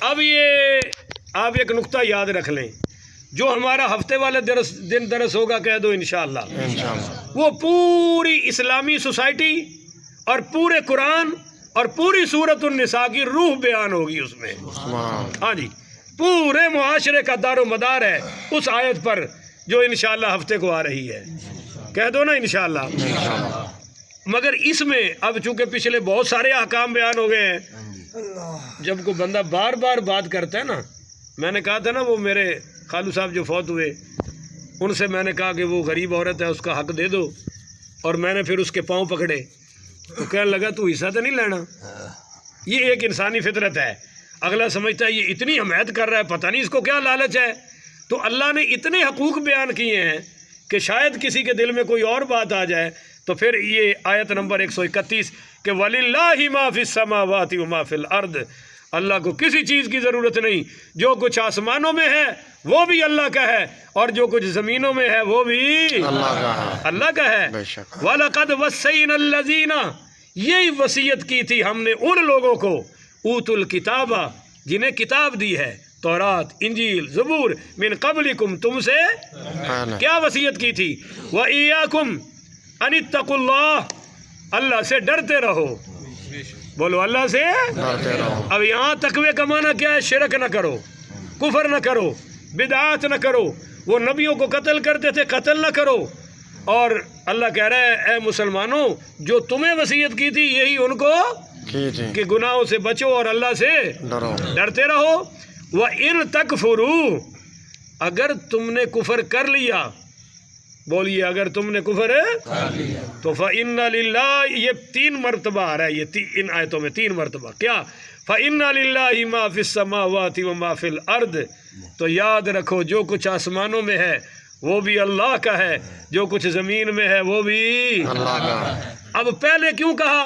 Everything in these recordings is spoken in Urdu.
اب یہ آپ ایک نقطہ یاد رکھ لیں، جو ہمارا ہفتے والے دن درس ہوگا کہہ دو انشاءاللہ، وہ پوری اسلامی سوسائٹی اور پورے قرآن اور پوری سورۃ النساء کی روح بیان ہوگی اس میں۔ ہاں جی، پورے معاشرے کا دار و مدار ہے اس آیت پر جو انشاءاللہ ہفتے کو آ رہی ہے، کہہ دو نا انشاءاللہ۔ مگر اس میں اب چونکہ پچھلے بہت سارے احکام بیان ہو گئے ہیں، جب کوئی بندہ بار بار بات کرتا ہے نا، میں نے کہا تھا نا وہ میرے خالو صاحب جو فوت ہوئے، ان سے میں نے کہا کہ وہ غریب عورت ہے اس کا حق دے دو، اور میں نے پھر اس کے پاؤں پکڑے تو کہنے لگا تو حصہ تو نہیں لینا۔ یہ ایک انسانی فطرت ہے، اگلا سمجھتا ہے یہ اتنی حمایت کر رہا ہے، پتہ نہیں اس کو کیا لالچ ہے۔ تو اللہ نے اتنے حقوق بیان کیے ہیں کہ شاید کسی کے دل میں کوئی اور بات آ جائے تو پھر یہ آیت نمبر 131 کہ وَلِلَّهِ مَا فِي السَّمَاوَاتِ وَمَا فِي الْأَرْضِ، اللہ کو کسی چیز کی ضرورت نہیں، جو کچھ آسمانوں میں ہے وہ بھی اللہ کا ہے اور جو کچھ زمینوں میں ہے وہ بھی اللہ کا ہے۔ وَلَقَدْ وَصَّيْنَا الَّذِينَ، یہی وصیت کی تھی ہم نے ان لوگوں کو، اوتوا الکتاب، جنہیں کتاب دی ہے، تورات، انجیل، زبور، من قبلکم، تم سے کیا وصیت کی تھی، وَإِيَّاكُمْ أَنِ اتَّقُوا اللَّهَ، اللہ سے ڈرتے رہو، بولو اللہ سے ڈرتے رہو۔ اب یہاں تقوی کا معنی کیا ہے؟ شرک نہ کرو، کفر نہ کرو، بدعات نہ کرو، وہ نبیوں کو قتل کرتے تھے قتل نہ کرو، اور اللہ کہہ رہا ہے اے مسلمانوں جو تمہیں وصیت کی تھی یہی ان کو کہ گناہوں سے بچو اور اللہ سے ڈرتے رہو۔ وَإِن تَكْفُرُوا، اگر تم نے کفر کر لیا، بولیے اگر تم نے کفر تو فَإِنَّ لِلَّهِ، یہ 3 مرتبہ آ رہا ہے، یہ ان آیتوں میں 3 مرتبہ کیا، فَإِنَّ لِلَّهِ مَا فِي السَّمَاوَاتِ وَمَا فِي الْأَرْضِ، تو یاد رکھو جو کچھ آسمانوں میں ہے وہ بھی اللہ کا ہے، جو کچھ زمین میں ہے وہ بھی اللہ کا ہے۔ اب پہلے کیوں کہا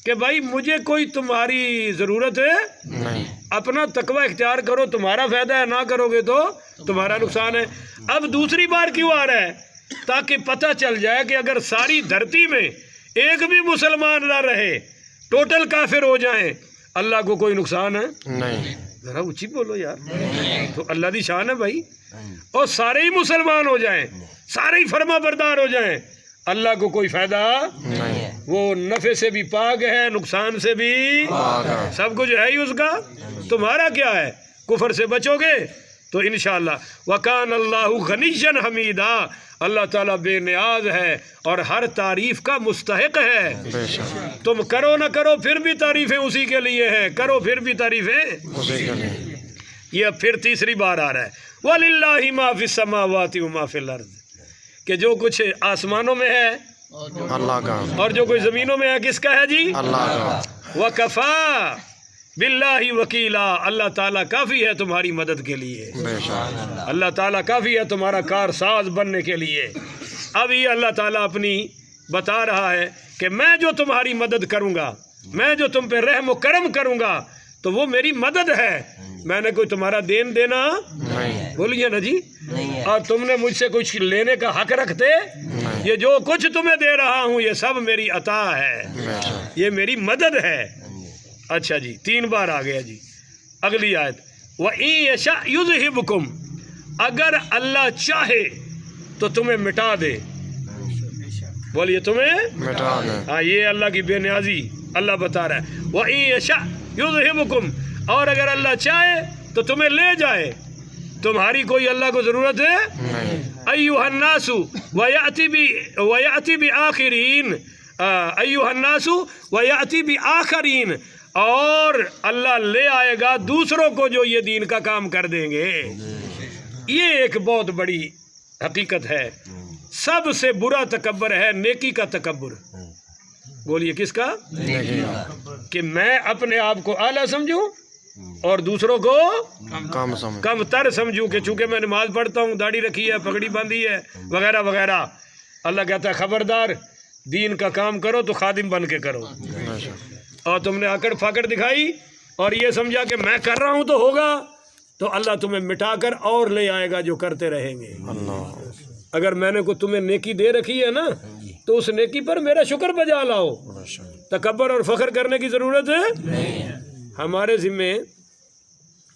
کہ بھائی مجھے کوئی تمہاری ضرورت ہے نہیں، اپنا تقوی اختیار کرو، تمہارا فائدہ ہے، نہ کرو گے تو تمہارا نقصان ہے۔ اب دوسری بار کیوں آ رہا ہے؟ تاکہ پتہ چل جائے کہ اگر ساری دھرتی میں ایک بھی مسلمان نہ رہے، ٹوٹل کافر ہو جائیں، اللہ کو کوئی نقصان ہے نہیں۔ ذرا اونچی بولو یار، تو اللہ دی شان ہے بھائی، اور سارے ہی مسلمان ہو جائیں، سارے ہی فرما بردار ہو جائیں، اللہ کو کوئی فائدہ نہیں، وہ نفع سے بھی پاک ہے، نقصان سے بھی سب کچھ ہے ہی اس کا۔ تمہارا کیا ہے؟ کفر سے بچو گے تو انشاءاللہ وَكَانَ اللَّهُ غَنِيًّا حَمِيدًا، اللہ تعالیٰ بے نیاز ہے اور ہر تعریف کا مستحق ہے۔ تم کرو نہ کرو پھر بھی تعریفیں اسی کے لیے ہیں، کرو پھر بھی تعریفیں اسی کے لیے۔ یہ اب پھر تیسری بار آ رہا ہے وَلِلَّهِ مَا فِي السَّمَاوَاتِ وَمَا فِي الْأَرْضِ، کہ جو کچھ آسمانوں میں ہے اللہ کا اور جو کچھ زمینوں میں ہے کس کا ہے جی؟ اللہ کا۔ وَكَفَى بِاللَّهِ وَكِيلًا، اللہ تعالیٰ کافی ہے تمہاری مدد کے لیے، اللہ تعالیٰ کافی ہے تمہارا کارساز بننے کے لیے۔ اب یہ اللہ تعالیٰ اپنی بتا رہا ہے کہ میں جو تمہاری مدد کروں گا، میں جو تم پہ رحم و کرم کروں گا تو وہ میری مدد ہے، میں نے کوئی تمہارا دین دینا بولیے نا جی، اور تم نے مجھ سے کچھ لینے کا حق رکھتے؟ یہ جو کچھ تمہیں دے رہا ہوں یہ سب میری عطا ہے، یہ میری مدد ہے۔ اچھا جی 3 بار آ گیا جی۔ اگلی آیت وَإِن يَشَأْ يُذْهِبْكُمْ، اگر اللہ چاہے تو تمہیں مٹا دے، بولیے تمہیں مٹا دے، ہاں یہ اللہ کی بے نیازی اللہ بتا رہا ہے۔ وَإِن يَشَأْ يُذْهِبْكُمْ، اور اگر اللہ چاہے تو تمہیں لے جائے، تمہاری کوئی اللہ کو ضرورت ہے ایھا الناس وَيَأْتِ بِآخِرِينَ، ایھا الناس وَيَأْتِ بِآخَرِينَ، اور اللہ لے آئے گا دوسروں کو جو یہ دین کا کام کر دیں گے۔ یہ ایک بہت بڑی حقیقت ہے، سب سے برا تکبر ہے نیکی کا تکبر۔ بولیے کس کا؟ کہ میں اپنے آپ کو اعلیٰ سمجھوں اور دوسروں کو کم تر سمجھوں، کہ چونکہ میں نماز پڑھتا ہوں، داڑھی رکھی ہے، پگڑی باندھی ہے، وغیرہ وغیرہ۔ اللہ کہتا ہے خبردار، دین کا کام کرو تو خادم بن کے کرو، اور تم نے آکڑ پھاکڑ دکھائی اور یہ سمجھا کہ میں کر رہا ہوں تو ہوگا، تو اللہ تمہیں مٹا کر اور لے آئے گا جو کرتے رہیں گے۔ اگر میں نے کوئی تمہیں نیکی دے رکھی ہے نا تو اس نیکی پر میرا شکر بجا لاؤ، تکبر اور فخر کرنے کی ضرورت ہے۔ ہمارے ذمے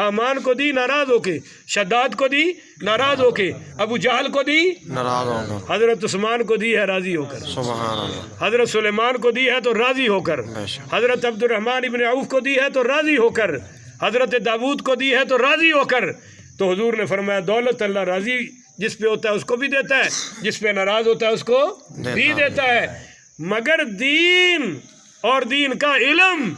حامان کو دی ناراض ہو کے، شداد کو دی ناراض ہو کے، ابو جہل کو دی ناراض ہو کر، حضرت عثمان کو دی ہے راضی ہو کر، سبحان اللہ، حضرت سلیمان کو دی ہے تو راضی ہو کر، بے شک، حضرت عبد الرحمن ابن عوف کو دی ہے تو راضی ہو کر، حضرت داود کو دی ہے تو راضی ہو کر۔ تو حضور نے فرمایا دولت اللہ راضی جس پہ ہوتا ہے اس کو بھی دیتا ہے، جس پہ ناراض ہوتا ہے اس کو بھی دیتا ہے، مگر دین اور دین کا علم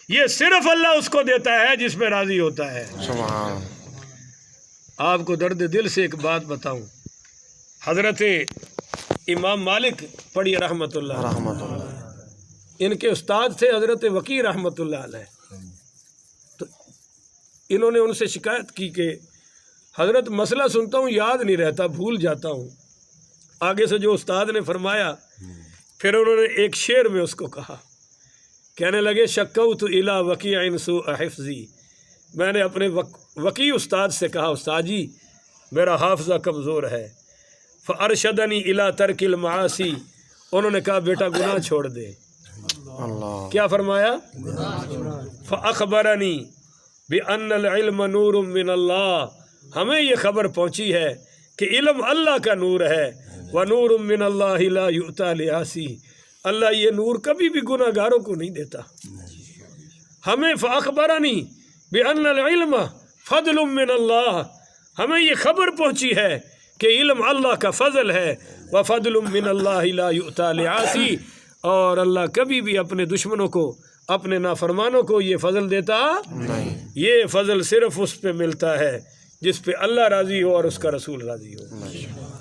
یہ صرف اللہ اس کو دیتا ہے جس پہ راضی ہوتا ہے۔ سبحان اللہ، آپ کو درد دل سے ایک بات بتاؤں، حضرت امام مالک پڑھی رحمۃ اللہ علیہ، رحمت اللہ، ان کے استاد تھے حضرت وکیع رحمۃ اللہ علیہ۔ تو انہوں نے ان سے شکایت کی کہ حضرت مسئلہ سنتا ہوں یاد نہیں رہتا، بھول جاتا ہوں۔ آگے سے جو استاد نے فرمایا، پھر انہوں نے ایک شعر میں اس کو کہا، کہنے لگے شکوت الی وکیع سوء حفظی، میں نے اپنے وکیع استاد سے کہا استاد جی میرا حافظہ کمزور ہے، فارشدنی الی ترک المعاصی، انہوں نے کہا بیٹا گناہ چھوڑ دے۔ اللہ، کیا فرمایا؟ فاخبرنی بان العلم نور من اللہ، ہمیں یہ خبر پہنچی ہے کہ علم اللہ کا نور ہے، وَنُورٌ مِّنَ اللَّهِ لَا يُؤْتَى لِعَاصِيهِ، اللہ یہ نور کبھی بھی گناہ گاروں کو نہیں دیتا۔ ہمیں فَأَخْبَرَنِي بِأَنَّ الْعِلْمَ فَضْلٌ مِّنَ اللَّهِ، ہمیں یہ خبر پہنچی ہے کہ علم اللہ کا فضل ہے، وَفَضْلٌ مِّنَ اللَّهِ لَا يُؤْتَى لِعَاصِيهِ، اور اللہ کبھی بھی اپنے دشمنوں کو، اپنے نافرمانوں کو یہ فضل دیتا نہیں، یہ فضل صرف اس پہ ملتا ہے جس پہ اللہ راضی ہو اور اس کا رسول راضی ہو۔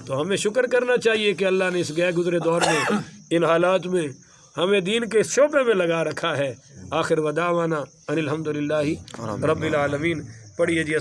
تو ہمیں شکر کرنا چاہیے کہ اللہ نے اس گئے گزرے دور میں ان حالات میں ہمیں دین کے شعبے میں لگا رکھا ہے۔ آخر وداعوانا ان الحمدللہ رب العالمین۔ پڑھیے جی۔